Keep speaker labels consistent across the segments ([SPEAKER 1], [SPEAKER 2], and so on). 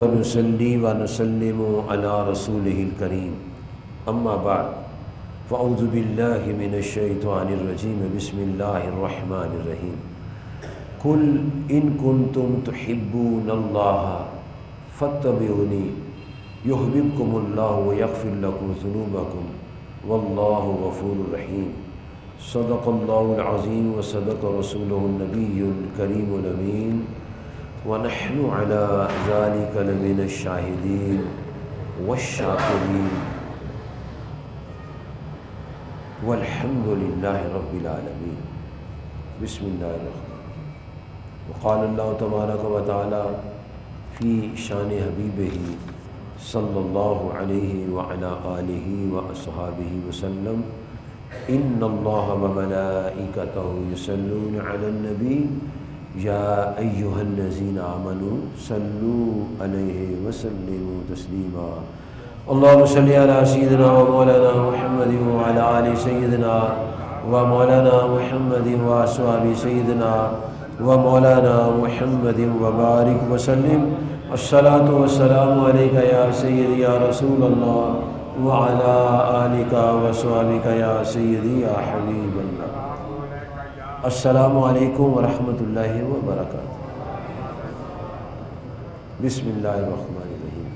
[SPEAKER 1] ونصلي ونسلم على رسوله الكريم أما بعد فأعوذ بالله من الشيطان الرجيم بسم الله الرحمن الرحيم قل إن كنتم تحبون الله فاتبعوني يحببكم الله ويغفر لكم ذنوبكم والله غفور رحيم صدق الله العظيم وصدق رسوله النبي الكريم الأمين ونحن على ذلك لمن الشاهدين والشاكرين والحمد لله رب العالمين بسم الله الرحمن الرحيم وقال الله تبارك وتعالى في شان حبيبه صلى الله عليه وعلى آله وأصحابه وسلم إن الله وملائكته يصلون على النبي یا ایہا الذین آمنوا صلوا علیہ وسلموا تسلیما اللہم صلی علی سیدنا و مولانا محمد وعلی آل سیدنا و مولانا محمد و اصحاب سیدنا و مولانا محمد وبارک وسلم الصلاۃ والسلام علیک یا سیدی یا رسول اللہ وعلی آلک و اصحابک یا سیدی یا حبیب اللہ۔ السلام علیکم ورحمۃ اللہ وبرکاتہ۔ بسم اللہ الرحمن الرحیم۔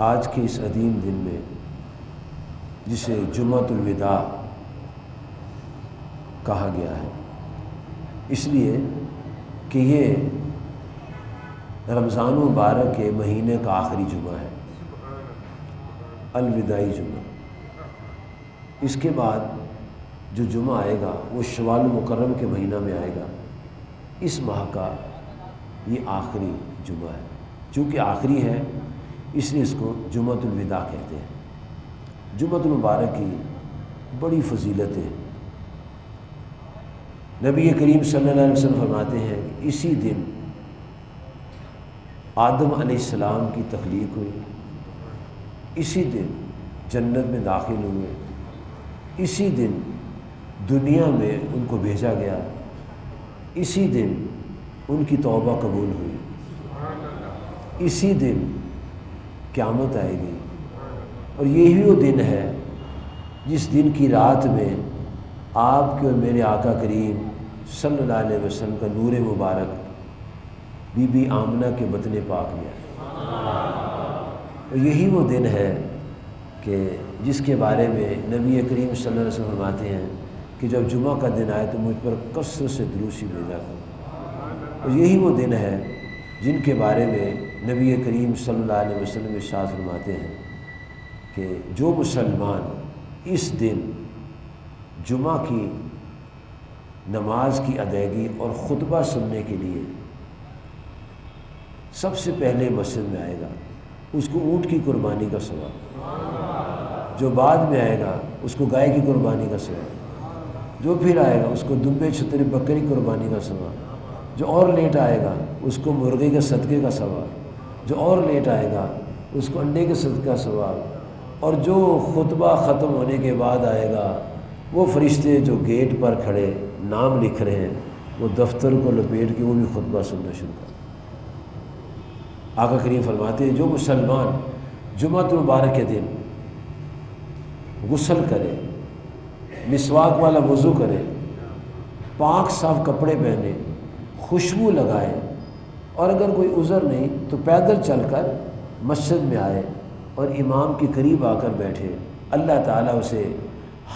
[SPEAKER 1] آج کے اس عظیم دن میں جسے جمعۃ الوداع کہا گیا ہے، اس لیے کہ یہ رمضان مبارک کے مہینے کا آخری جمعہ ہے، الوداعی جمعہ۔ اس کے بعد جو جمعہ آئے گا وہ شوال مکرم کے مہینہ میں آئے گا۔ اس ماہ کا یہ آخری جمعہ ہے، چونکہ آخری ہے اس لیے اس کو جمعۃ الوداع کہتے ہیں۔ جمعۃ المبارک کی بڑی فضیلت ہے۔ نبی کریم صلی اللہ علیہ وسلم فرماتے ہیں کہ اسی دن آدم علیہ السلام کی تخلیق ہوئی، اسی دن جنت میں داخل ہوئے، اسی دن دنیا میں ان کو بھیجا گیا، اسی دن ان کی توبہ قبول ہوئی، اسی دن قیامت آئے گی۔ اور یہی وہ دن ہے جس دن کی رات میں آپ کے اور میرے آقا کریم صلی اللہ علیہ وسلم کا نور مبارک بی بی آمنہ کے بطن پاک میں آیا۔ اور یہی وہ دن ہے کہ جس کے بارے میں نبی کریم صلی اللہ علیہ وسلم فرماتے ہیں کہ جب جمعہ کا دن آئے تو مجھ پر کثرت سے دروشی بھیجا کرو۔ اور یہی وہ دن ہے جن کے بارے میں نبی کریم صلی اللہ علیہ وسلم ارشاد فرماتے ہیں کہ جو مسلمان اس دن جمعہ کی نماز کی ادائیگی اور خطبہ سننے کے لیے سب سے پہلے مسجد میں آئے گا، اس کو اونٹ کی قربانی کا ثواب، جو بعد میں آئے گا اس کو گائے کی قربانی کا ثواب، جو پھر آئے گا اس کو دمبے چھتری بکری قربانی کا ثواب، جو اور لیٹ آئے گا اس کو مرغی کے صدقے کا ثواب، جو اور لیٹ آئے گا اس کو انڈے کے صدقے کا ثواب، اور جو خطبہ ختم ہونے کے بعد آئے گا وہ فرشتے جو گیٹ پر کھڑے نام لکھ رہے ہیں وہ دفتر کو لپیٹ کے وہ بھی خطبہ سننا شروع کر۔ آقا کریم فرماتے ہیں جو مسلمان جمعۃ المبارک کے دن غسل کرے، مسواک والا وضو کرے، پاک صاف کپڑے پہنے، خوشبو لگائے، اور اگر کوئی عذر نہیں تو پیدل چل کر مسجد میں آئے اور امام کے قریب آ کر بیٹھے، اللہ تعالیٰ اسے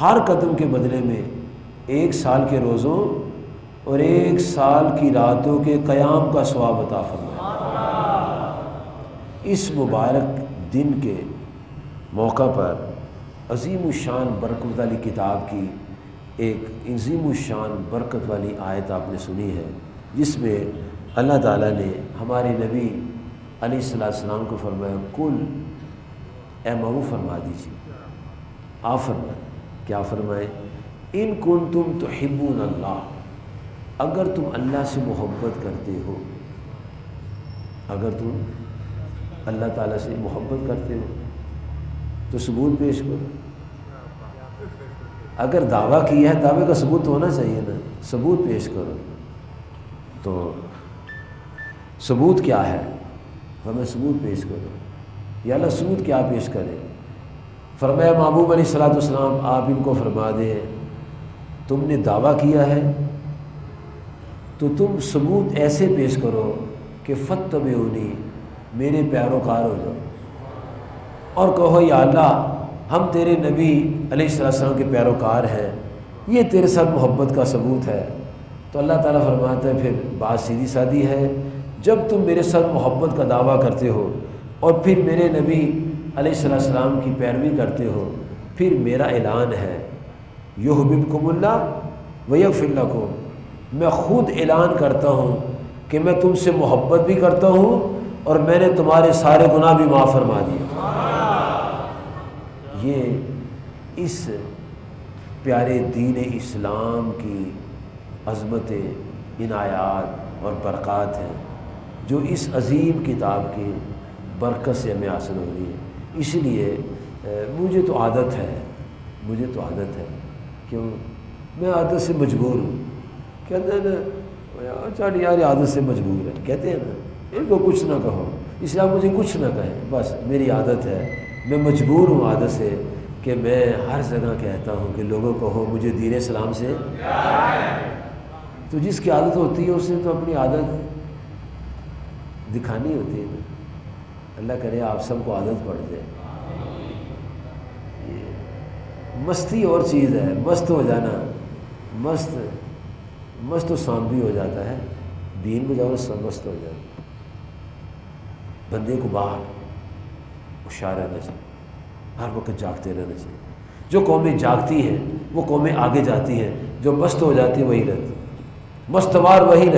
[SPEAKER 1] ہر قدم کے بدلے میں 1 سال کے روزوں اور 1 سال کی راتوں کے قیام کا ثواب عطا فرمائے۔ اس مبارک دن کے موقع پر عظیم الشان برکت والی کتاب کی ایک عظیم الشان برکت والی آیت آپ نے سنی ہے، جس میں اللہ تعالیٰ نے ہمارے نبی علیہ السلام کو فرمایا کل اے مہو فرما دیجیے، آپ فرمائیں، کیا فرمائیں؟ ان کنتم تحبون اللہ، اگر تم اللہ سے محبت کرتے ہو، اگر تم اللہ تعالیٰ سے محبت کرتے ہو تو ثبوت پیش کرو۔ اگر دعویٰ کیا ہے دعوے کا ثبوت ہونا چاہیے نا، ثبوت پیش کرو۔ تو ثبوت کیا ہے؟ ہمیں ثبوت پیش کرو۔ یا اللہ ثبوت کیا پیش کریں؟ فرمایا محبوب علیہ الصلوۃ والسلام آپ ان کو فرما دیں تم نے دعویٰ کیا ہے تو تم ثبوت ایسے پیش کرو کہ فتبعونی، میرے پیروکار ہو جاؤ، اور کہو یا اللہ ہم تیرے نبی علیہ السلام کے پیروکار ہیں، یہ تیرے ساتھ محبت کا ثبوت ہے۔ تو اللہ تعالیٰ فرماتا ہے پھر بات سیدھی سادی ہے، جب تم میرے ساتھ محبت کا دعویٰ کرتے ہو اور پھر میرے نبی علیہ السلام کی پیروی کرتے ہو، پھر میرا اعلان ہے یحببکم اللہ ویغفر لکم، میں خود اعلان کرتا ہوں کہ میں تم سے محبت بھی کرتا ہوں اور میں نے تمہارے سارے گناہ بھی معاف فرما دیے۔ یہ اس پیارے دین اسلام کی عظمتیں، عنایات اور برکات ہیں جو اس عظیم کتاب کی برکت سے ہمیں حاصل ہو رہی ہے۔ اس لیے مجھے تو عادت ہے کیوں میں عادت سے مجبور ہوں، کہتے ہیں نا چل یار عادت سے مجبور ہے، کہتے ہیں نا ان کو کچھ نہ کہو، اس لیے مجھے کچھ نہ کہیں، بس میری عادت ہے، میں مجبور ہوں عادت سے کہ میں ہر جگہ کہتا ہوں کہ لوگوں کہو مجھے دین اسلام سے۔ تو جس کی عادت ہوتی ہے اس نے تو اپنی عادت دکھانی ہوتی ہے۔ اللہ کرے آپ سب کو عادت پڑ جائے۔ مستی اور چیز ہے، مست ہو جانا، مست تو سانپ بھی ہو جاتا ہے، دین میں جاؤ سب مست ہو جاتا ہے۔ بندے کو باہر ہوشیار رہنا چاہیے، ہر وقت جاگتے رہنا چاہیے۔ جو قومیں جاگتی ہیں وہ قومیں آگے جاتی ہیں، جو مست ہو جاتی ہیں وہی رہتی، مستوار وہی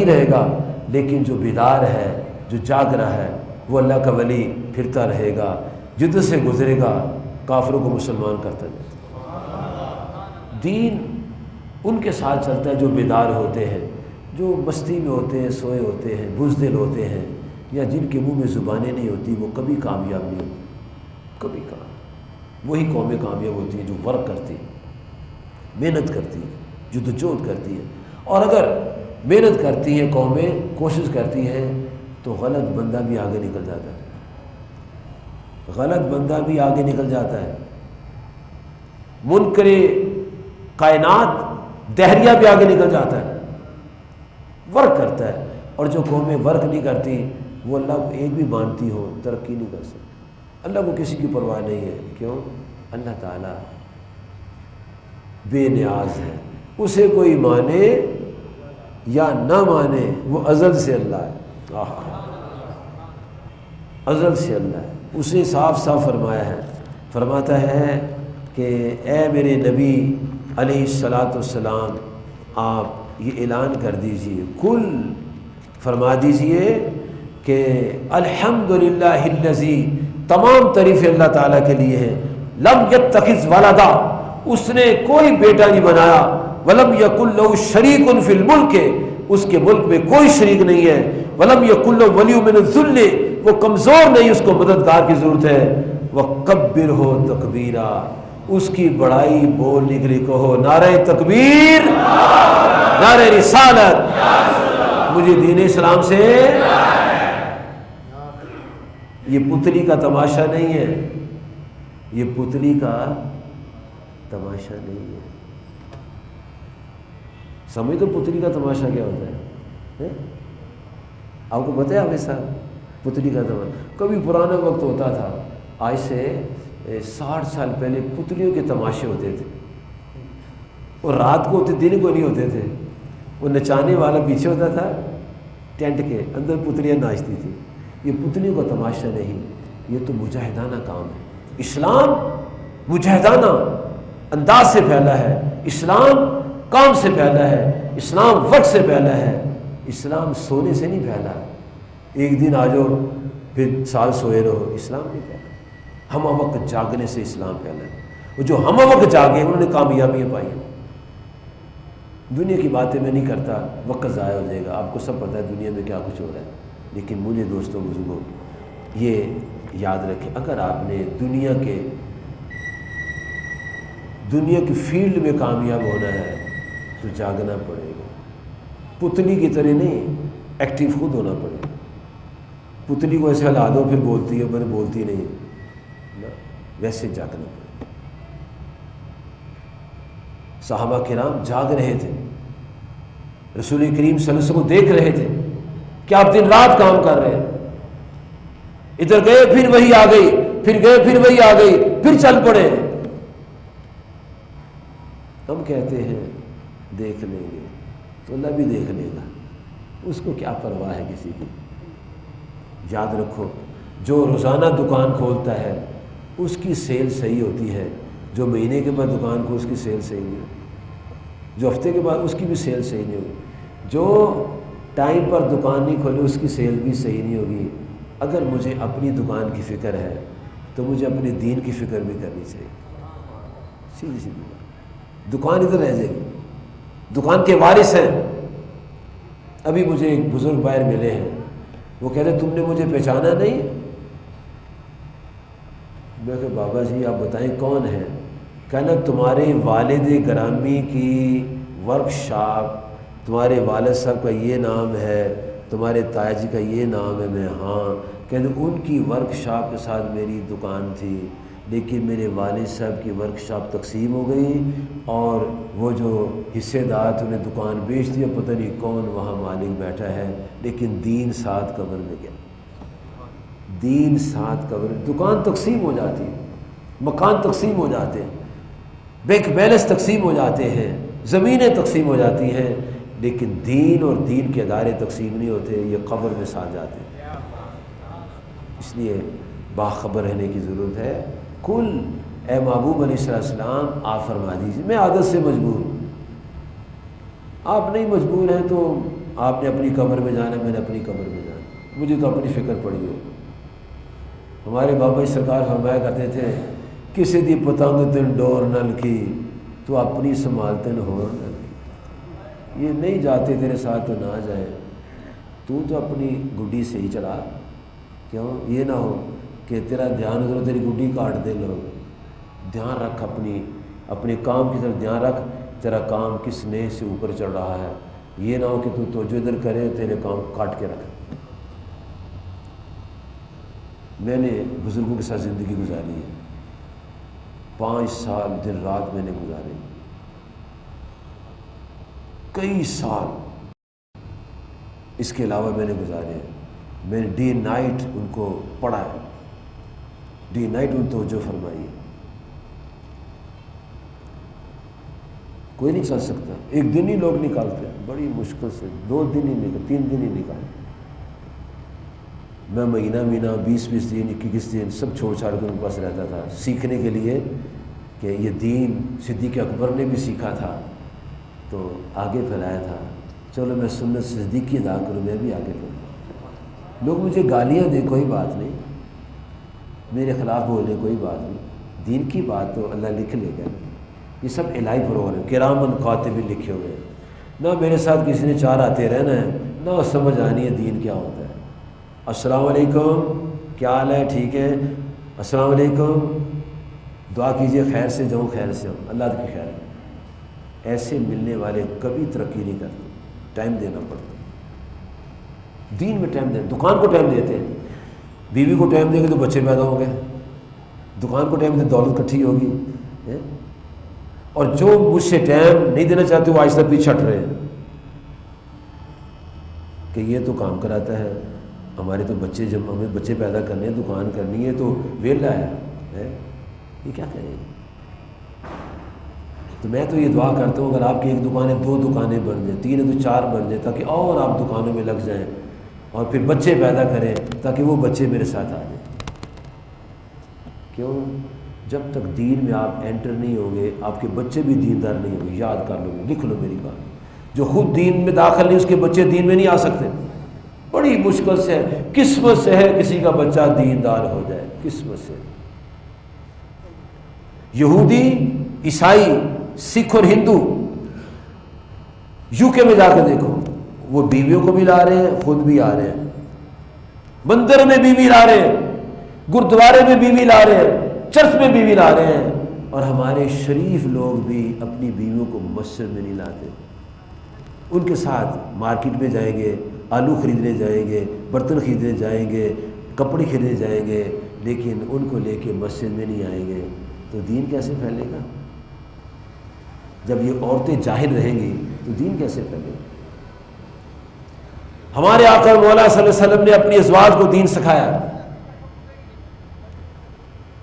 [SPEAKER 1] رہے گا، لیکن جو بیدار ہے، جو جاگ رہا ہے، وہ اللہ کا ولی پھرتا رہے گا، جد سے گزرے گا، کافروں کو مسلمان کرتا جائے۔ دین ان کے ساتھ چلتا ہے جو بیدار ہوتے ہیں، جو مستی میں ہوتے ہیں، سوئے ہوتے ہیں، بزدل ہوتے ہیں، یا جن کے منہ میں زبانیں نہیں ہوتی، وہ کبھی کامیاب نہیں ہوتی، کبھی کامیاب۔ وہی قومیں کامیاب ہوتی ہیں جو ورک کرتی ہیں، محنت کرتی ہیں، جدوجہد کرتی ہیں۔ اور اگر محنت کرتی ہیں قومیں، کوشش کرتی ہیں، تو غلط بندہ بھی آگے نکل جاتا ہے، منکر کائنات دہریہ بھی آگے نکل جاتا ہے، ورک کرتا ہے۔ اور جو قومیں ورک نہیں کرتی وہ اللہ کو ایک بھی مانتی ہو ترقی نہیں کر سکتی۔ اللہ کو کسی کی پرواہ نہیں ہے، کیوں؟ اللہ تعالیٰ بے نیاز ہے، اسے کوئی مانے یا نہ مانے وہ ازل سے اللہ ہے، ازل سے اللہ ہے۔ اسے صاف صاف فرمایا ہے، فرماتا ہے کہ اے میرے نبی علیہ الصلاۃ والسلام آپ یہ اعلان کر دیجئے، کل فرما دیجئے کہ الحمدللہ الذی، تمام تعریفیں اللہ تعالیٰ کے لیے ہیں، لم یتخذ ولدا، اس نے کوئی بیٹا نہیں بنایا، ولم یکن لہ شریک فی الملک، اس کے ملک میں کوئی شریک نہیں ہے، ولم یکن لہ ولی من الذل، وہ کمزور نہیں، اس کو مددگار کی ضرورت ہے، وکبرہ تکبیرا، اس کی بڑائی بول نکلی، کہو نعرہ تکبیر، نعرہ رسالت، مجھے دین اسلام سے۔ یہ پتلی کا تماشا نہیں ہے، یہ پتلی کا تماشا نہیں ہے۔ سمجھ تو پتلی کا تماشا کیا ہوتا ہے؟ آپ کو پتہ ہے ہمیشہ پتلی کا تماشا کبھی پرانا وقت ہوتا تھا، آج سے 60 سال پہلے پتلیوں کے تماشے ہوتے تھے، اور رات کو ہوتے، دن کو نہیں ہوتے تھے۔ وہ نچانے والا پیچھے ہوتا تھا ٹینٹ کے اندر، پتلیاں ناچتی تھی۔ یہ پتلیوں کا تماشا نہیں، یہ تو مجاہدانہ کام ہے۔ اسلام مجاہدانہ انداز سے پھیلا ہے، اسلام کام سے پھیلا ہے، اسلام وقت سے پھیلا ہے، اسلام سونے سے نہیں پھیلا۔ ایک دن آ جاؤ پھر سال سوئے رہو، اسلام نہیں پھیلا، ہم وقت جاگنے سے اسلام پھیلا ہے۔ وہ جو ہم وقت جاگے انہوں نے کامیابیاں پائی ہیں۔ دنیا کی باتیں میں نہیں کرتا، وقت ضائع ہو جائے گا، آپ کو سب پتہ ہے دنیا میں کیا کچھ ہو رہا ہے، لیکن مجھے دوستوں بزرگوں یہ یاد رکھیں، اگر آپ نے دنیا کی فیلڈ میں کامیاب ہونا ہے تو جاگنا پڑے گا، پتلی کی طرح نہیں، ایکٹیو خود ہونا پڑے. پتلی کو ایسے ہلا دو پھر بولتی ہے، پر بولتی نہیں نا، ویسے جاگنا پڑے. صحابہ کرام جاگ رہے تھے، رسول کریم صلی اللہ علیہ وسلم کو دیکھ رہے تھے کہ آپ دن رات کام کر رہے ہیں. ادھر گئے پھر وہی آ گئی، پھر گئے پھر وہی آ گئی، پھر چل پڑے. ہم کہتے ہیں دیکھ لیں گے تو اللہ بھی دیکھ لے گا، اس کو کیا پرواہ ہے کسی کی. یاد رکھو، جو روزانہ دکان کھولتا ہے اس کی سیل صحیح ہوتی ہے، جو مہینے کے بعد دکان کو اس کی سیل صحیح نہیں ہوتی، جو ہفتے کے بعد اس کی بھی سیل صحیح نہیں ہوگی، جو ٹائم پر دکان نہیں کھولے اس کی سیل بھی صحیح نہیں ہوگی. اگر مجھے اپنی دکان کی فکر ہے تو مجھے اپنے دین کی فکر بھی کرنی چاہیے. سیدھی سیدھی بات. دکان ادھر رہ جائے گی، دکان کے وارث ہیں. ابھی مجھے ایک بزرگ باہر ملے ہیں، وہ کہتے تم نے مجھے پہچانا نہیں. میں کہ بابا جی آپ بتائیں کون ہے؟ کہنا تمہارے والد گرامی کی ورک شاپ، تمہارے والد صاحب کا یہ نام ہے، تمہارے تایا جی کا یہ نام ہے. میں ہاں. کہتے ان کی ورک شاپ کے ساتھ میری دکان تھی، لیکن میرے والد صاحب کی ورک شاپ تقسیم ہو گئی اور وہ جو حصے دار تھے انہیں دکان بیچ دیا. پتہ نہیں کون وہاں مالک بیٹھا ہے، لیکن دین ساتھ قبر میں گیا. دین ساتھ قبر، دکان تقسیم ہو جاتی ہے، مکان تقسیم ہو جاتے ہیں، بینک بیلنس تقسیم ہو جاتے ہیں، زمینیں تقسیم ہو جاتی ہیں، لیکن دین اور دین کے ادارے تقسیم نہیں ہوتے، یہ قبر میں ساتھ جاتے ہیں. اس لیے باخبر رہنے کی ضرورت ہے. کل اے محبوب علیہ السلام آپ فرما دیجیے میں عادت سے مجبور ہوں. آپ نہیں مجبور ہیں تو آپ نے اپنی قبر میں جانا، میں نے اپنی قبر میں جانا، مجھے تو اپنی فکر پڑی ہو. ہمارے بابا سرکار فرمایا کرتے تھے کسی دی پتنگ تن ڈور نل کی تو اپنی سنبھالتے نہ ہو نل کی. یہ نہیں جاتے تیرے ساتھ تو نہ جائیں، تو اپنی گڈی سے ہی چلا. کیوں یہ نہ ہو کہ تیرا دھیان ادھر تیری گڈی کاٹ دے لوگ. دھیان رکھ، اپنے کام کی طرف دھیان رکھ، تیرا کام کس نے سے اوپر چڑھ رہا ہے. یہ نہ ہو کہ تو توجہ ادھر کرے تیرے کام کاٹ کے رکھ. میں نے بزرگوں کے ساتھ زندگی گزاری ہے، 5 سال دن رات میں نے گزارے، کئی سال اس کے علاوہ میں نے گزارے. میں نے ڈے نائٹ ان کو پڑھا ہے، ڈے نائٹ ان توجہ فرمائی ہے. کوئی نہیں چل سکتا، ایک دن ہی لوگ نکالتے ہیں، بڑی مشکل سے 2 دن ہی نکال، 3 دن ہی نکالتے. میں مہینہ 20 دن 21 دن سب چھوڑ چھاڑ کے ان کے پاس رہتا تھا سیکھنے کے لیے کہ یہ دین صدیق اکبر نے بھی سیکھا تھا تو آگے پھیلایا تھا. چلو میں سنت صدیقی ادا کروں، میں بھی آگے پھیلاؤں. لوگ مجھے گالیاں دیں کوئی بات نہیں، میرے خلاف بولیں کوئی بات نہیں، دین کی بات تو اللہ لکھ لے گا. یہ سب الہی پروگرام کرامن کاتبین لکھے ہوئے ہیں. نہ میرے ساتھ کسی نے 4 آتے رہنا ہے، نہ سمجھ آنی ہے دین کیا ہوتا ہے. السلام علیکم، کیا حال ہے؟ ٹھیک ہے، السلام علیکم، دعا کیجئے خیر سے جاؤں خیر سے ہوں، اللہ کی خیر ہے. ایسے ملنے والے کبھی ترقی نہیں کرتے. ٹائم دینا پڑتا، دین میں ٹائم دینا. دکان کو ٹائم دیتے ہیں، بیوی کو ٹائم دیں گے تو بچے پیدا ہوں گے. دکان کو ٹائم دیں دولت کٹھی ہوگی. اور جو مجھ سے ٹائم نہیں دینا چاہتے وہ آہستہ پیچھے ہٹ رہے ہیں کہ یہ تو کام کراتا ہے، ہمارے تو بچے، جب ہمیں بچے پیدا کرنے ہیں، دکان کرنی ہے تو ویلا ہے، یہ کیا کرے. تو میں تو یہ دعا کرتا ہوں اگر آپ کی 1 دکان ہے 2 دکانیں بن جائیں، 3 ہے تو 4 بن جائیں، تاکہ اور آپ دکانوں میں لگ جائیں اور پھر بچے پیدا کریں تاکہ وہ بچے میرے ساتھ آ جائیں. کیوں؟ جب تک دین میں آپ انٹر نہیں ہوں گے آپ کے بچے بھی دیندار نہیں ہوں گے. یاد کر لو، لکھ لو میری بات. جو خود دین میں داخل نہیں اس کے بچے دین میں نہیں آ سکتے. بڑی مشکل سے ہے، قسمت سے ہے کسی کا بچہ دیندار ہو جائے، قسمت سے. یہودی، عیسائی، سکھ اور ہندو UK میں جا کے دیکھو، وہ بیویوں کو بھی لا رہے ہیں، خود بھی آ رہے ہیں، مندر میں بیوی لا رہے ہیں، گردوارے میں بیوی لا رہے ہیں، چرچ میں بیوی لا رہے ہیں. اور ہمارے شریف لوگ بھی اپنی بیویوں کو مسجد میں نہیں لاتے. ان کے ساتھ مارکیٹ میں جائیں گے، آلو خریدنے جائیں گے، برتن خریدنے جائیں گے، کپڑے خریدنے جائیں گے، لیکن ان کو لے کے مسجد میں نہیں آئیں گے تو دین کیسے پھیلے گا؟ جب یہ عورتیں جاہل رہیں گی تو دین کیسے پھیلے گا؟ ہمارے آقا مولا صلی اللہ علیہ وسلم نے اپنی ازواج کو دین سکھایا،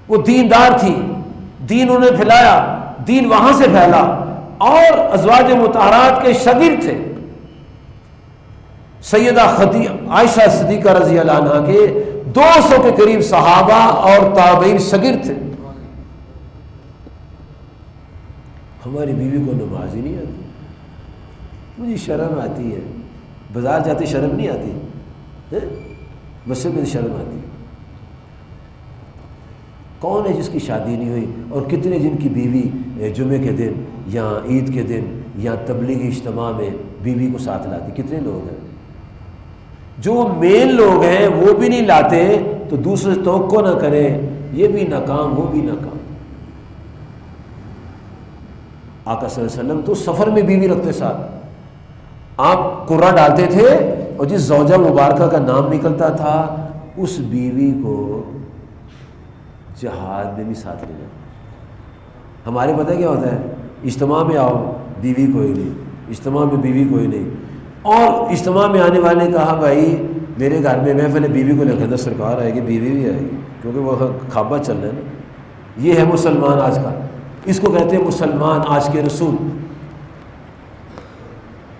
[SPEAKER 1] وہ دیندار تھی، دین انہیں پھیلایا، دین وہاں سے پھیلا، اور ازواج مطہرات کے شاگرد تھے۔ سیدہ عائشہ صدیقہ رضی اللہ عنہا کے 200 کے قریب صحابہ اور تابعین شاگرد تھے۔ ہماری بیوی کو نماز ہی نہیں آتی، مجھے شرم آتی ہے، بازار جاتے شرم نہیں آتی، مسجد میں شرم آتی ہے۔ کون ہے جس کی شادی نہیں ہوئی، اور کتنے جن کی بیوی جمعے کے دن یا عید کے دن یا تبلیغی اجتماع میں بیوی کو ساتھ لاتی؟ کتنے لوگ ہیں؟ جو مین لوگ ہیں وہ بھی نہیں لاتے تو دوسرے توقع نہ کریں، یہ بھی ناکام وہ بھی ناکام۔ آقا صلی اللہ علیہ وسلم تو سفر میں بیوی رکھتے ساتھ، آپ قرہ ڈالتے تھے اور جس زوجہ مبارکہ کا نام نکلتا تھا اس بیوی کو جہاد میں بھی ساتھ لے جاتے۔ ہمارے پتہ کیا ہوتا ہے، اجتماع میں آؤ بیوی کوئی نہیں، اجتماع میں بیوی کوئی نہیں، اور اجتماع میں آنے والے نے کہا بھائی میرے گھر میں محفل ہے، بیوی کو لے کر سرکار آئے گی، بیوی بھی آئے گی، کیونکہ وہ خوابہ چل رہے ہیں نا۔ یہ ہے مسلمان آج کا، اس کو کہتے ہیں مسلمان آج کے رسول۔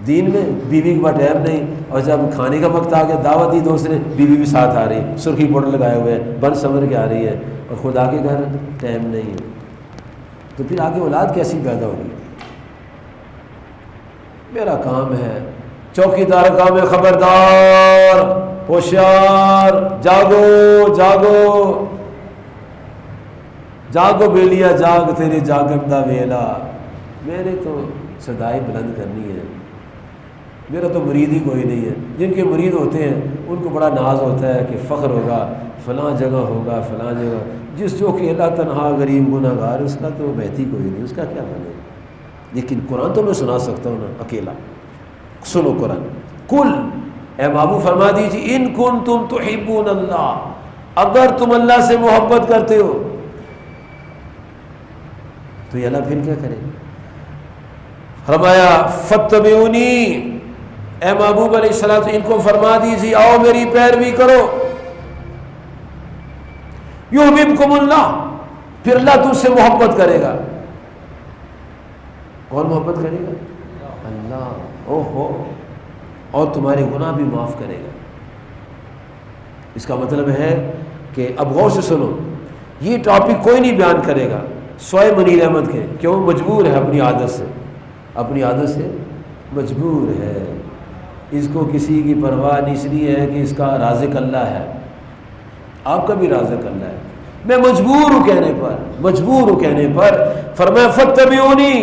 [SPEAKER 1] دین میں بیوی کے پاس ٹائم نہیں، اور جب کھانے کا وقت آ گیا دعوت دی دوست نے، بیوی بھی ساتھ آ رہی، سرخی پاؤڈر لگائے ہوئے ہیں، بن سنور کے آ رہی ہے، اور خدا کے گھر ٹائم نہیں ہے، تو پھر آگے اولاد کیسی پیدا ہوگی؟ میرا کام ہے، چوکیدار کا کام ہے، خبردار، ہوشیار، جاگو جاگو جاگو بیلیا جاگ تیرے جاگندہ ویلا۔ میرے تو صدائی بلند کرنی ہے، میرا تو مرید ہی کوئی نہیں ہے۔ جن کے مرید ہوتے ہیں ان کو بڑا ناز ہوتا ہے کہ فخر ہوگا، فلاں جگہ ہوگا، فلاں جگہ، جس جو کہ اللہ تنہا غریب گناہ گار، اس کا تو بہت ہی کوئی نہیں، اس کا کیا بنے۔ لیکن قرآن تو میں سنا سکتا ہوں نا اکیلا، سنو قرآن۔ کل اے محبوب فرما دیجیے، ان کنتم تحبون اللہ، اگر تم اللہ سے محبت کرتے ہو تو یہ اللہ پھر کیا کرے؟ فرمایا فتبعونی، اے محبوب علیہ السلام ان کو فرما دیجیے آؤ میری پیروی کرو، یحببکم اللہ، پھر اللہ تم سے محبت کرے گا۔ کون محبت کرے گا؟ اللہ، اوہو، اور تمہارے گناہ بھی معاف کرے گا۔ اس کا مطلب ہے کہ اب غور سے سنو، یہ ٹاپک کوئی نہیں بیان کرے گا سوائے منیر احمد کے، کیوں؟ مجبور ہے، اپنی عادت سے، اپنی عادت سے مجبور ہے۔ اس کو کسی کی پرواہ نہیں، اس لیے ہے کہ اس کا رازق اللہ ہے، آپ کا بھی رازق اللہ ہے۔ میں مجبور ہوں کہنے پر، مجبور ہوں کہنے پر فرمایا فتبعونی،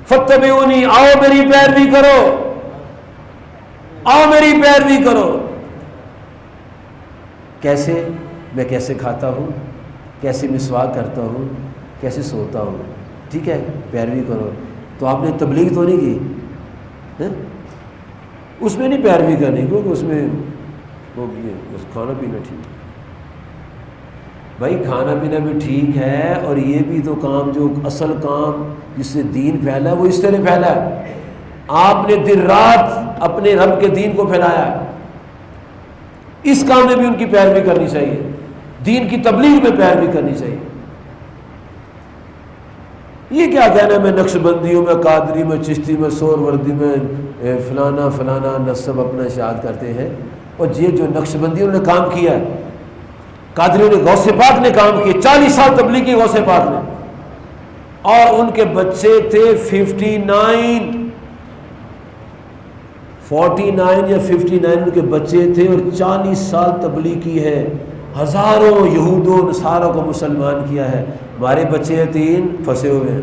[SPEAKER 1] فتبعونی، آؤ میری پیروی کرو، آؤ میری پیروی کرو۔ کیسے؟ میں کیسے کھاتا ہوں، کیسے مسواک کرتا ہوں، کیسے سوتا ہوں، ٹھیک ہے، پیروی کرو۔ تو آپ نے تبلیغ تو نہیں کی، اس میں نہیں پیروی کرنی، کیونکہ اس میں وہ بس کھانا پینا ٹھیک، بھائی کھانا پینا بھی ٹھیک ہے، اور یہ بھی تو کام، جو اصل کام جس سے دین پھیلا ہے وہ اس طرح پھیلا ہے۔ آپ نے دن رات اپنے رب کے دین کو پھیلایا، اس کام میں بھی ان کی پیروی کرنی چاہیے، دین کی تبلیغ میں پیروی کرنی چاہیے۔ یہ کیا کہنا میں نقش بندیوں میں، قادری میں، چشتی میں، سور وردی میں فلانا فلانا نسب اپنا اشاعت کرتے ہیں، اور یہ جو نقش بندیوں نے کام کیا ہے، قادریوں نے، غوث پاک نے کام کیے، 40 سال تبلیغ کی غوث پاک نے، اور ان کے بچے تھے 49 یا 59 ان کے بچے تھے، اور 40 سال تبلیغ کی ہے، ہزاروں یہود و نصارہ کو مسلمان کیا ہے۔ ہمارے بچے ہیں 3 پھنسے ہوئے ہیں،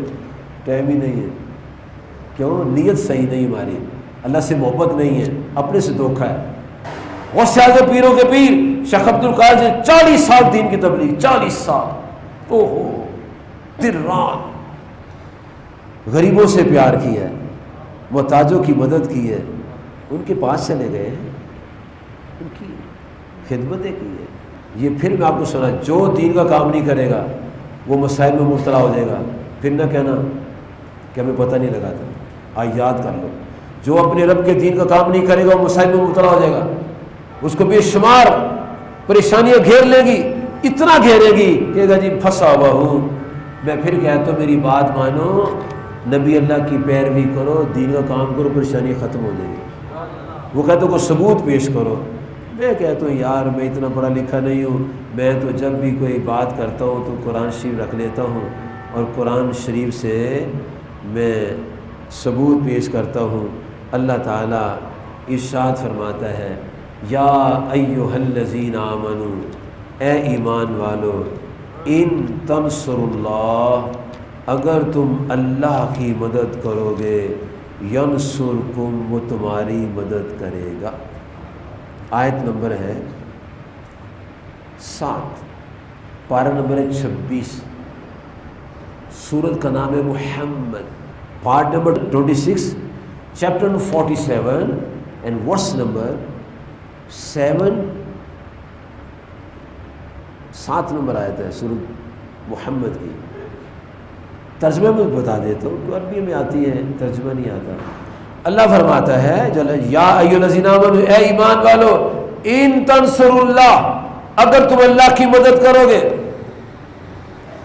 [SPEAKER 1] ٹائم ہی نہیں ہے، کیوں؟ نیت صحیح نہیں ہماری، اللہ سے محبت نہیں ہے، اپنے سے دھوکا ہے۔ غوث اعظم پیروں کے پیر شیخ عبد القادر نے 40 سال دین کی تبلیغ، 40 سال، اوہو، دن رات غریبوں سے پیار کیا ہے، محتاجوں کی مدد کی ہے، ان کے پاس چلے گئے ہیں، ان کی خدمتیں کی ہے۔ یہ پھر میں آپ کو سنا، جو دین کا کام نہیں کرے گا وہ مسائل میں مبتلا ہو جائے گا، پھر نہ کہنا کہ ہمیں پتہ نہیں لگا تھا۔ یاد کر لو، جو اپنے رب کے دین کا کام نہیں کرے گا وہ مسائل میں مبتلا ہو جائے گا، اس کو بے شمار پریشانیاں گھیر لے گی، اتنا گھیرے گی کہ جی پھنسا ہوا ہوں۔ میں پھر کہتا ہوں میری بات مانو، نبی اللہ کی پیروی کرو، دین کا کام کرو، پریشانی ختم ہو جائے گی۔ وہ کہتے ہیں کوئی ثبوت پیش کرو، میں کہتا ہوں یار میں اتنا پڑھا لکھا نہیں ہوں، میں تو جب بھی کوئی بات کرتا ہوں تو قرآن شریف رکھ لیتا ہوں اور قرآن شریف سے میں ثبوت پیش کرتا ہوں۔ اللہ تعالیٰ ارشاد فرماتا ہے، یا ایھا الذین آمنوا، اے ایمان والو، ان تنصروا اللہ، اگر تم اللہ کی مدد کرو گے، ینصرکم، وہ تمہاری مدد کرے گا۔ آیت نمبر ہے 7، پارہ نمبر ہے 26، سورت کا نام ہے Muhammad, part number 26، chapter number 47 and verse number 7، 7 number آیت ہے سورت محمد کی۔ ترجمہ میں بتا دیتا ہوں، تو عربی میں آتی ہے، ترجمہ نہیں آتا۔ اللہ فرماتا ہے یا ایھا الذین آمنوا، اے ایمان والو، ان تنصروا اللہ، اگر تم اللہ کی مدد کرو گے۔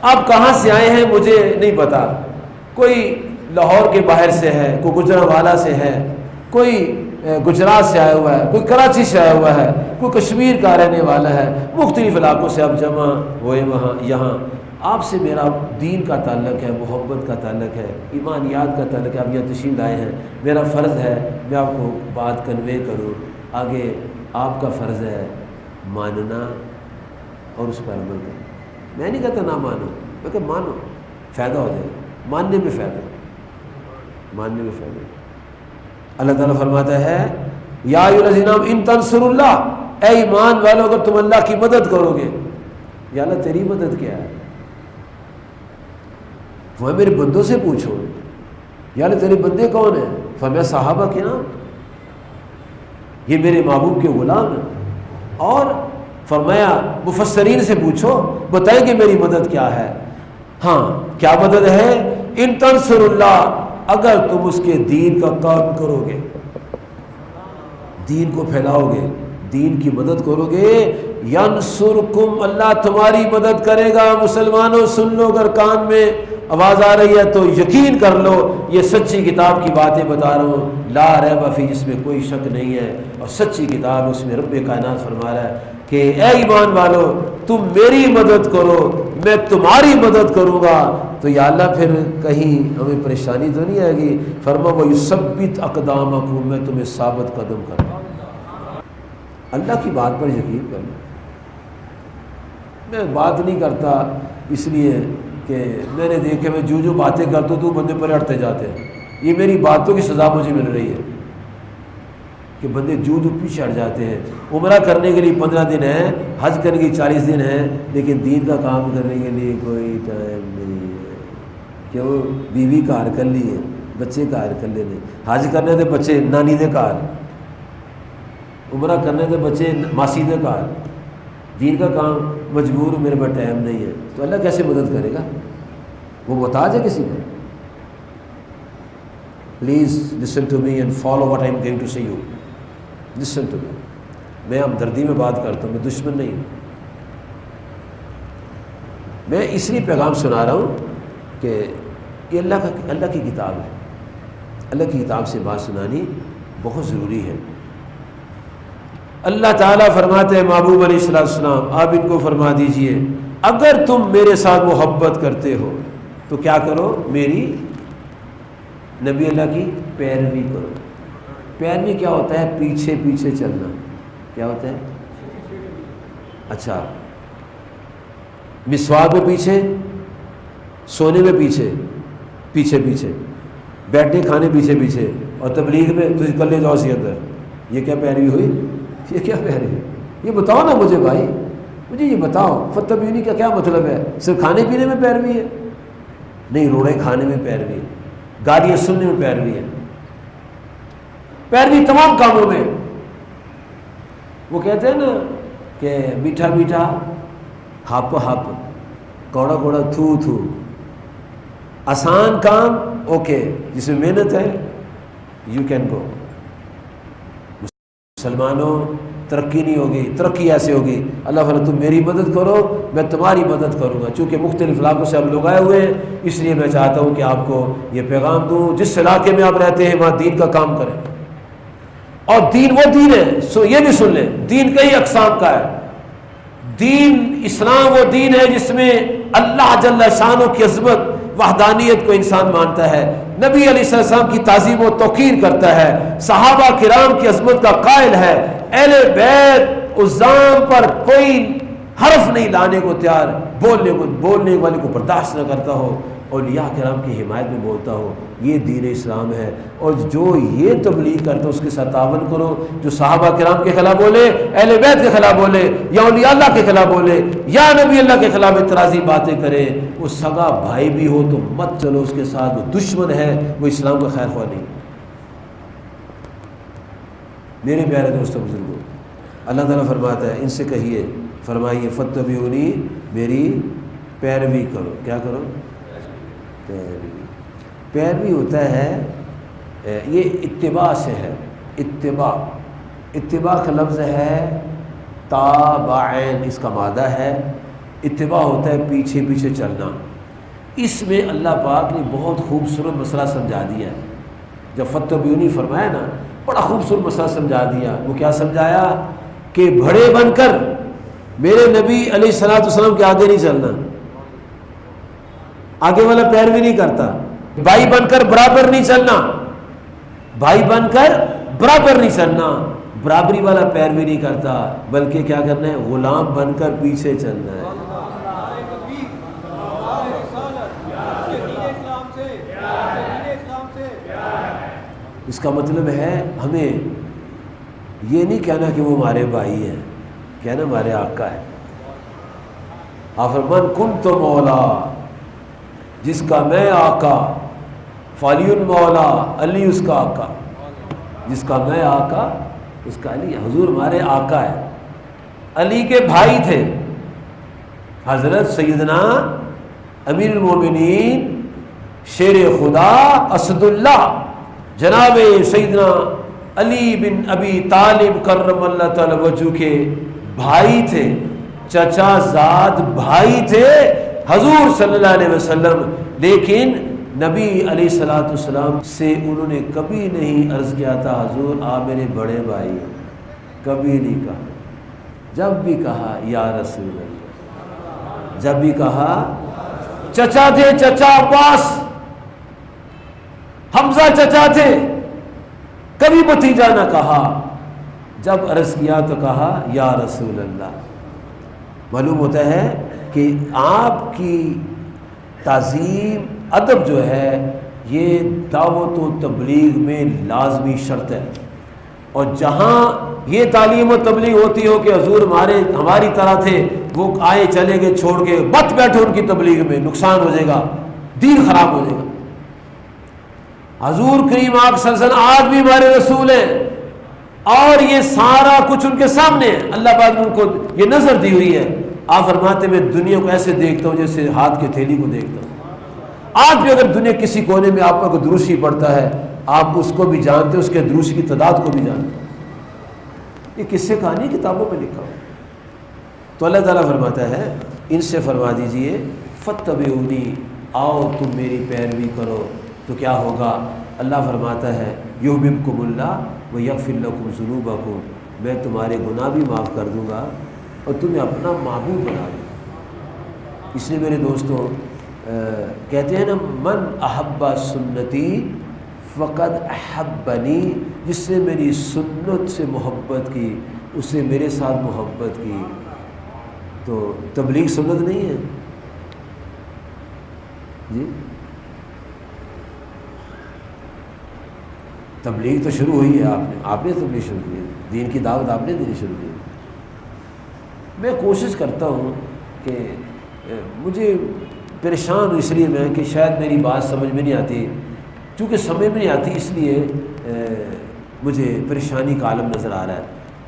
[SPEAKER 1] آپ کہاں سے آئے ہیں مجھے نہیں پتا، کوئی لاہور کے باہر سے ہے، کوئی گجرانوالہ سے ہے، کوئی گجرات سے آیا ہوا ہے، کوئی کراچی سے آیا ہوا ہے، کوئی کشمیر کا رہنے والا ہے، مختلف علاقوں سے آپ جمع ہوئے وہاں یہاں۔ آپ سے میرا دین کا تعلق ہے، محبت کا تعلق ہے، ایمانیات کا تعلق ہے، آپ یہاں تشریف لائے ہیں، میرا فرض ہے میں آپ کو بات کنوے کروں، آگے آپ کا فرض ہے ماننا اور اس پر عمل کرنا۔ میں نہیں کہتا نہ مانو، میں کہ مانو، فائدہ ہو جائے گا، ماننے میں فائدہ، ماننے میں فائدہ۔ اللہ تعالیٰ فرماتا ہے یا ایھا الذین آمنوا ان تنصروا اللہ، اے ایمان والو اگر تم اللہ کی مدد کرو گے۔ یا اللہ تیری مدد کیا ہے؟ وہ میرے بندوں سے پوچھو، یا اللہ تیرے بندے کون ہیں؟ فرمایا صحابہ کے نام، یہ میرے محبوب کے غلام ہیں۔ اور فرمایا مفسرین سے پوچھو، بتائیں کہ میری مدد کیا ہے۔ ہاں کیا مدد ہے؟ ان تنصروا اللہ، اگر تم اس کے دین کا کام کرو گے، دین کو پھیلاؤ گے، دین کی مدد کرو گے، ینصرکم، اللہ تمہاری مدد کرے گا۔ مسلمانوں سن لو، اگر کان میں آواز آ رہی ہے تو یقین کر لو، یہ سچی کتاب کی باتیں بتا رہا ہوں، لا ریب فی، جس میں کوئی شک نہیں ہے، اور سچی کتاب، اس میں رب کائنات فرما رہا ہے کہ اے ایمان والو تم میری مدد کرو، میں تمہاری مدد کروں گا۔ تو یا اللہ پھر کہیں ہمیں پریشانی تو نہیں آئے گی؟ فرما وَيُثَبِّتْ أَقْدَامَكُمْ، میں تمہیں ثابت قدم کروں گا۔ اللہ کی بات پر یقین کرنا۔ میں بات نہیں کرتا اس لیے کہ میں نے دیکھے میں جو باتیں کرتا ہوں تو بندے پر ہٹتے جاتے ہیں، یہ میری باتوں کی سزا مجھے مل رہی ہے کہ بندے جو پیچھے ہٹ جاتے ہیں۔ عمرہ کرنے کے لیے 15 دن ہیں، حج کرنے کے 40 دن ہیں، لیکن دین کا کام کرنے کے لیے کوئی ٹائم نہیں ہے۔ کیوں؟ بیوی کا ہار کر لی ہے، بچے کا ہار کر لینے، حج کرنے تھے بچے نانی دے کار، عمرہ کرنے تھے بچے ماسی دے کار، دین کا کام مجبور میرے پاس ٹائم نہیں ہے۔ تو اللہ کیسے مدد کرے گا؟ وہ محتاج ہے کسی کو؟ Please listen to me and follow what I am going to say you, listen to me. میں ہمدردی میں بات کرتا ہوں، میں دشمن نہیں ہوں۔ میں اس لیے پیغام سنا رہا ہوں کہ یہ اللہ کی کتاب ہے، اللہ کی کتاب سے بات سنانی بہت ضروری ہے۔ اللہ تعالیٰ فرماتے ہیں محبوب علیہ السلام، آپ ان کو فرما دیجئے اگر تم میرے ساتھ محبت کرتے ہو تو کیا کرو؟ میری نبی اللہ کی پیروی کرو۔ پیروی کیا ہوتا ہے؟ پیچھے پیچھے چلنا۔ کیا ہوتا ہے؟ اچھا، مسواک میں پیچھے، سونے میں پیچھے، پیچھے پیچھے، بیٹھنے کھانے پیچھے پیچھے، اور تبلیغ میں تو کر لے جاؤ سی اندر۔ یہ کیا پیروی ہوئی؟ یہ کیا پیروی؟ یہ بتاؤ نا مجھے بھائی، مجھے یہ بتاؤ، فتبعونی کا کیا مطلب ہے؟ صرف کھانے پینے میں پیروی ہے؟ نہیں، روڑے کھانے میں پیروی ہے، گالیاں سننے میں پیروی ہے، پیروی تمام کاموں میں۔ وہ کہتے ہیں نا کہ میٹھا میٹھا ہپ ہپ، کوڑا کوڑا تھو تھو، آسان کام اوکے، جس میں محنت ہے یو کین گو۔ مسلمانوں ترقی نہیں ہوگی، ترقی ایسے ہوگی اللہ فرماتا تم میری مدد کرو میں تمہاری مدد کروں گا۔ چونکہ مختلف علاقوں سے ہم لوگ آئے ہوئے ہیں، اس لیے میں چاہتا ہوں کہ آپ کو یہ پیغام دوں، جس علاقے میں آپ رہتے ہیں وہاں دین کا کام کریں۔ اور دین وہ دین ہے، سو یہ بھی سن لیں، دین کئی اقسام کا ہے۔ دین اسلام وہ دین ہے جس میں اللہ جل شانہ کی عظمت وحدانیت کو انسان مانتا ہے، نبی علیہ السلام کی تعظیم و توقیر کرتا ہے، صحابہ کرام کی عظمت کا قائل ہے، اہل بیت الزام پر کوئی حرف نہیں لانے کو تیار، بولنے والے کو برداشت نہ کرتا ہو، اولیاء کرام کی حمایت میں بولتا ہو۔ یہ دین اسلام ہے۔ اور جو یہ تبلیغ کرتا ہے اس کے ساتھ تعاون کرو، جو صحابہ کرام کے خلاف بولے، اہل بیت کے خلاف بولے، یا اولیاء اللہ کے خلاف بولے، یا نبی اللہ کے خلاف اعتراضی باتیں کرے، وہ سگا بھائی بھی ہو تو مت چلو اس کے ساتھ، وہ دشمن ہے، وہ اسلام کا خیر خواہ نہیں۔ میرے پیارے دوستوں بزرگوں، اللہ تعالیٰ فرماتا ہے ان سے کہیے، فرمائیے فاتبعونی، میری پیروی کرو۔ کیا کرو؟ پیروی ہوتا ہے، یہ اتباع سے ہے، اتباع کا لفظ ہے تابعین، اس کا مادہ ہے۔ اتباع ہوتا ہے پیچھے پیچھے چلنا۔ اس میں اللہ پاک نے بہت خوبصورت مسئلہ سمجھا دیا ہے۔ جب فاتبعونی فرمایا نا، بڑا خوبصورت مسئلہ سمجھا دیا۔ وہ کیا سمجھایا؟ کہ بڑے بن کر میرے نبی علیہ الصلوۃ والسلام کے آگے نہیں چلنا، آگے والا پیروی نہیں کرتا۔ بھائی بن کر برابر نہیں چلنا، بھائی بن کر برابر نہیں چلنا، برابری والا پیروی نہیں کرتا، بلکہ کیا کرنا ہے؟ غلام بن کر پیچھے چلنا ہے۔ اس کا مطلب ہے ہمیں یہ نہیں کہنا کہ وہ ہمارے بھائی ہیں، کہنا ہمارے آقا ہے۔ من کنت مولا، جس کا میں آقا، فعلی مولا، علی اس کا آقا، جس کا میں آقا اس کا علی۔ حضور ہمارے آقا ہے، علی کے بھائی تھے، حضرت سیدنا امیر المومنین شیر خدا اسد اللہ جناب سیدنا علی بن ابی طالب کرم اللہ تعالی وجہ کے بھائی تھے، چچا زاد بھائی تھے حضور صلی اللہ علیہ وسلم۔ لیکن نبی علیہ الصلوۃ والسلام سے انہوں نے کبھی نہیں عرض کیا تھا حضور آپ میرے بڑے بھائی ہیں، کبھی نہیں کہا۔ جب بھی کہا یا رسول اللہ، جب بھی کہا چچا تھے، چچا عباس، حمزہ چچا تھے، کبھی بھتیجا نہ کہا، جب عرض کیا تو کہا یا رسول اللہ۔ معلوم ہوتا ہے کہ آپ کی تعظیم ادب جو ہے یہ دعوت و تبلیغ میں لازمی شرط ہے۔ اور جہاں یہ تعلیم و تبلیغ ہوتی ہو کہ حضور ہماری طرح تھے، وہ آئے چلے گئے چھوڑ کے مت بیٹھو ان کی تبلیغ میں، نقصان ہو جائے گا، دین خراب ہو جائے گا۔ حضور کریم آپ صلی اللہ علیہ وسلم آج بھی ہمارے رسول ہیں، اور یہ سارا کچھ ان کے سامنے ہے، اللہ پاک نے ان کو یہ نظر دی ہوئی ہے۔ آپ فرماتے میں دنیا کو ایسے دیکھتا ہوں جیسے ہاتھ کی تھیلی کو دیکھتا ہوں۔ آج بھی اگر دنیا کسی کونے میں آپ کو دروشی پڑتا ہے، آپ اس کو بھی جانتے ہیں، اس کے دروشی کی تعداد کو بھی جانتے ہیں۔ یہ قصے کہانی کتابوں میں لکھا ہو۔ تو اللہ تعالیٰ فرماتا ہے ان سے فرما دیجئے فاتبعونی، آؤ تم میری پیروی کرو، تو کیا ہوگا؟ اللہ فرماتا ہے یحببکم اللہ ویغفر لکم ذنوبکم، میں تمہارے گناہ بھی معاف کر دوں گا اور تمہیں اپنا معبود بنا دوں گا۔ اس لیے میرے دوستوں کہتے ہیں نا من احب سنتی فقد احبنی، جس نے میری سنت سے محبت کی اس نے میرے ساتھ محبت کی۔ تو تبلیغ سنت نہیں ہے جی، تبلیغ تو شروع ہوئی ہے، آپ نے تبلیغ شروع کی ہے، دین کی دعوت آپ نے دینی شروع کی۔ میں کوشش کرتا ہوں کہ مجھے پریشان اس لیے میں کہ شاید میری بات سمجھ میں نہیں آتی، چونکہ سمجھ میں نہیں آتی اس لیے مجھے پریشانی کا عالم نظر آ رہا ہے،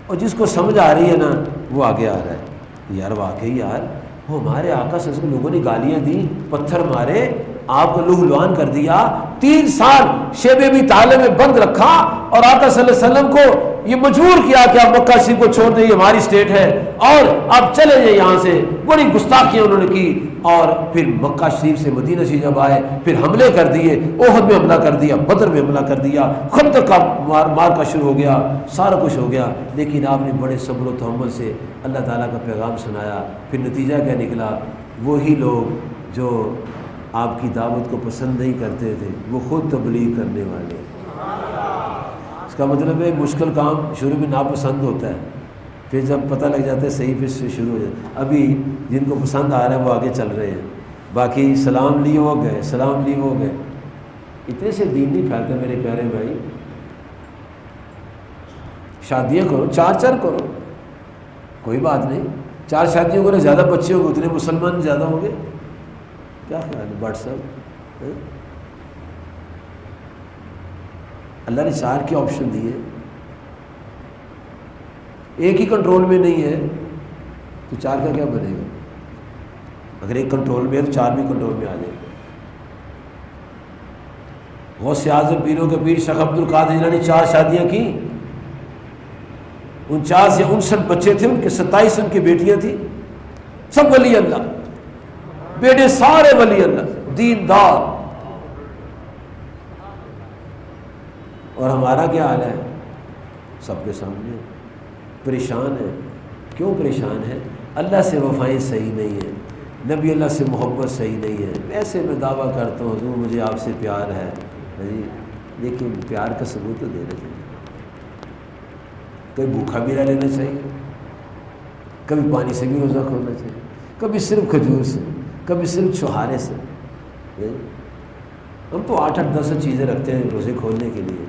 [SPEAKER 1] اور جس کو سمجھ آ رہی ہے نا وہ آگے آ رہا ہے، یار واقعی یار وہ ہمارے آقا صلی اللہ علیہ وسلم، لوگوں نے گالیاں دی، پتھر مارے، آپ کو لوہ لعان کر دیا، 3 سال شیب ابی طالب میں بند رکھا، اور آقا صلی اللہ علیہ وسلم کو یہ مجبور کیا کہ آپ مکہ شریف کو چھوڑ دیں، یہ ہماری اسٹیٹ ہے اور آپ چلے جائیں یہاں سے، بڑی گستاخیاں انہوں نے کی، اور پھر مکہ شریف سے مدینہ شریف جب آئے پھر حملے کر دیے، احد میں حملہ کر دیا، بدر میں حملہ کر دیا، خندق کا مار کا شروع ہو گیا، سارا کچھ ہو گیا، لیکن آپ نے بڑے صبر و تحمل سے اللہ تعالیٰ کا پیغام سنایا۔ پھر نتیجہ کیا نکلا؟ وہی لوگ جو آپ کی دعوت کو پسند نہیں کرتے تھے وہ خود تبلیغ کرنے والے۔ اس کا مطلب ہے مشکل کام شروع میں ناپسند ہوتا ہے، پھر جب پتہ لگ جاتا ہے صحیح، پھر سے شروع ہو جاتا ہے۔ ابھی جن کو پسند آ رہا ہے وہ آگے چل رہے ہیں، باقی سلام لیے ہو گئے، سلام لیے ہو گئے۔ اتنے سے دین نہیں پھیلتا میرے پیارے بھائی۔ شادیاں کرو، 4 کرو، کوئی بات نہیں، 4 شادیوں کرو، زیادہ بچے ہوں گے اتنے مسلمان زیادہ ہوں گے، کیا خیال ہے بٹ صاحب؟ اللہ نے 4 کے آپشن دیے، ایک ہی کنٹرول میں نہیں ہے تو 4 کا کیا بنے گا؟ اگر ایک کنٹرول میں ہے تو 4 بھی کنٹرول میں آ جائے گا۔ غوث اعظم پیروں کے پیر شیخ عبد القادر جیلانی نے 4 شادیاں کی، 49 یا 59 بچے تھے ان کے، 27 ان کی بیٹیاں تھیں، سب ولی اللہ، بیٹے سارے ولی اللہ، دیندار۔ اور ہمارا کیا حال ہے؟ سب کے سامنے پریشان ہے۔ کیوں پریشان ہے؟ اللہ سے وفائیں صحیح نہیں ہیں، نبی اللہ سے محبت صحیح نہیں ہے۔ ویسے میں دعویٰ کرتا ہوں حضور مجھے آپ سے پیار ہے، لیکن پیار کا ثبوت تو دینا چاہیے۔ کبھی بھوکھا بھی رہ لینا چاہیے، کبھی پانی سے بھی روزہ کھولنا چاہیے، کبھی صرف کھجور سے، کبھی صرف چھہارے سے۔ ہم تو 8-10 چیزیں رکھتے ہیں روزے کھولنے کے لیے،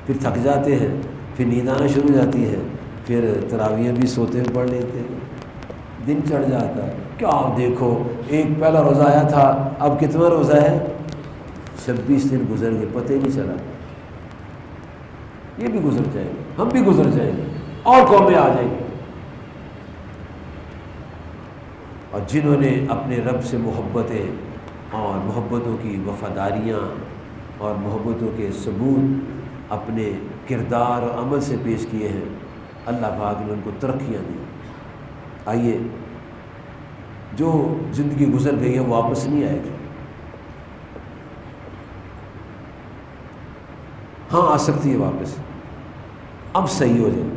[SPEAKER 1] پھر تھک جاتے ہیں، پھر نیند آنا شروع ہو جاتی ہے، پھر تراویح بھی سوتے ہوئے پڑھ لیتے ہیں، دن چڑھ جاتا ہے۔ کیا آپ دیکھو، ایک پہلا روزہ آیا تھا، اب کتنا روزہ ہے؟ 26 دن گزر گئے، پتہ ہی نہیں چلا۔ یہ بھی گزر جائیں گے، ہم بھی گزر جائیں گے، اور قومیں آ جائیں گی۔ اور جنہوں نے اپنے رب سے محبتیں اور محبتوں کی وفاداریاں اور محبتوں کے ثبوت اپنے کردار اور عمل سے پیش کیے ہیں، اللہ پاک نے ان کو ترقیاں دی۔ آئیے، جو زندگی گزر گئی ہے وہ واپس نہیں آئے گی۔ ہاں آ سکتی ہے واپس، اب صحیح ہو جائے،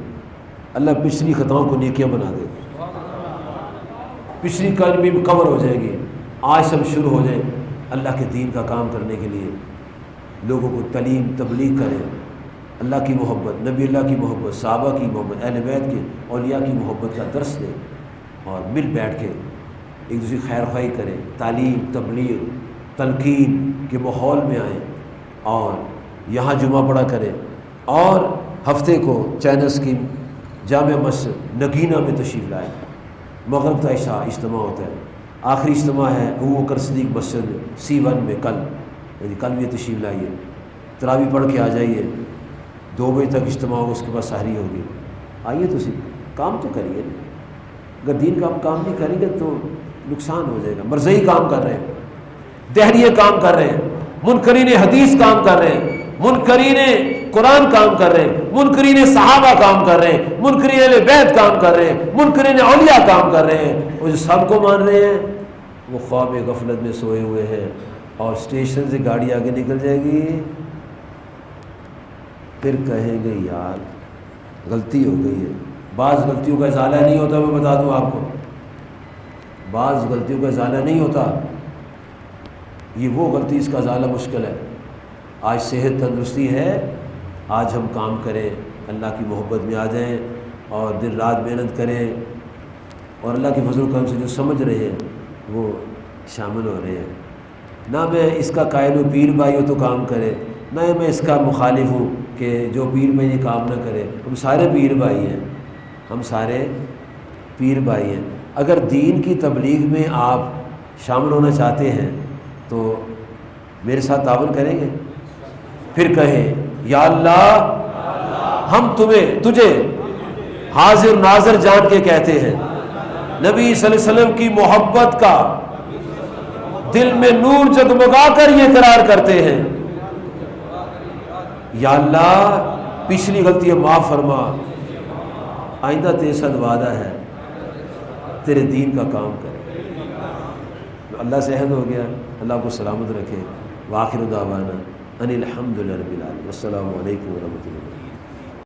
[SPEAKER 1] اللہ پچھلی خطاؤں کو نیکیاں بنا دے، پچھلی کلمی بھی کور ہو جائے گی۔ آج ہم شروع ہو جائیں اللہ کے دین کا کام کرنے کے لیے، لوگوں کو تعلیم تبلیغ کریں، اللہ کی محبت، نبی اللہ کی محبت، صحابہ کی محبت، اہل بیت کے اولیاء کی محبت کا درس دیں، اور مل بیٹھ کے ایک دوسرے کی خیر خواہی کریں، تعلیم تبلیغ تلقین کے ماحول میں آئیں، اور یہاں جمعہ پڑھا کریں، اور ہفتے کو چینس کی جامع مسجد نگینہ میں تشریف لائیں۔ مغرب تا عشاء اجتماع ہوتا ہے، آخری اجتماع ہے ابو بکر صدیق مسجد C1 میں کل، یعنی کل بھی تشریف لائیے، تراویح پڑھ کے آ جائیے، 2 بجے تک اجتماع ہوگا، اس کے بعد سحری ہوگی۔ آئیے تو کام تو کریے، اگر دین کا کام نہیں کریں گے تو نقصان ہو جائے گا۔ مرزئی کام کر رہے ہیں، دہریے کام کر رہے ہیں، منکرین حدیث کام کر رہے ہیں، منکرین قرآن کام کر رہے ہیں، منکرین صحابہ کام کر رہے ہیں، منکرین اہل بیت کام کر رہے ہیں، منکرین اولیاء کام کر رہے ہیں۔ وہ جو سب کو مان رہے ہیں وہ خواب غفلت میں سوئے ہوئے ہیں، اور اسٹیشن سے گاڑی آگے نکل جائے گی، پھر کہیں گے یار غلطی ہو گئی ہے۔ بعض غلطیوں کا ازالہ نہیں ہوتا، میں بتا دوں آپ کو، بعض غلطیوں کا ازالہ نہیں ہوتا، یہ وہ غلطی اس کا ازالہ مشکل ہے۔ آج صحت تندرستی ہے، آج ہم کام کریں، اللہ کی محبت میں آ جائیں، اور دن رات محنت کریں، اور اللہ کے فضل و کرم سے جو سمجھ رہے ہیں وہ شامل ہو رہے ہیں۔ نہ میں اس کا قائل ہوں پیر بھائی ہو تو کام کرے، نہ میں اس کا مخالف ہوں کہ جو پیر بھائی یہ کام نہ کرے۔ ہم سارے پیر بھائی ہیں، ہم سارے پیر بھائی ہیں۔ اگر دین کی تبلیغ میں آپ شامل ہونا چاہتے ہیں تو میرے ساتھ تعاون کریں گے؟ پھر کہیں یا اللہ ہم تجھے حاضر ناظر جان کے کہتے ہیں، نبی صلی اللہ علیہ وسلم کی محبت کا دل میں نور جگمگا کر یہ اقرار کرتے ہیں، یا اللہ پچھلی غلطیاں معاف فرما، آئندہ تیرے ساتھ وعدہ ہے تیرے دین کا کام کرے۔ اللہ سے عہد ہو گیا، اللہ کو سلامت رکھے۔ وآخر دعوانا ان الحمد للہ رب العالمین، السلام علیکم ورحمۃ اللہ۔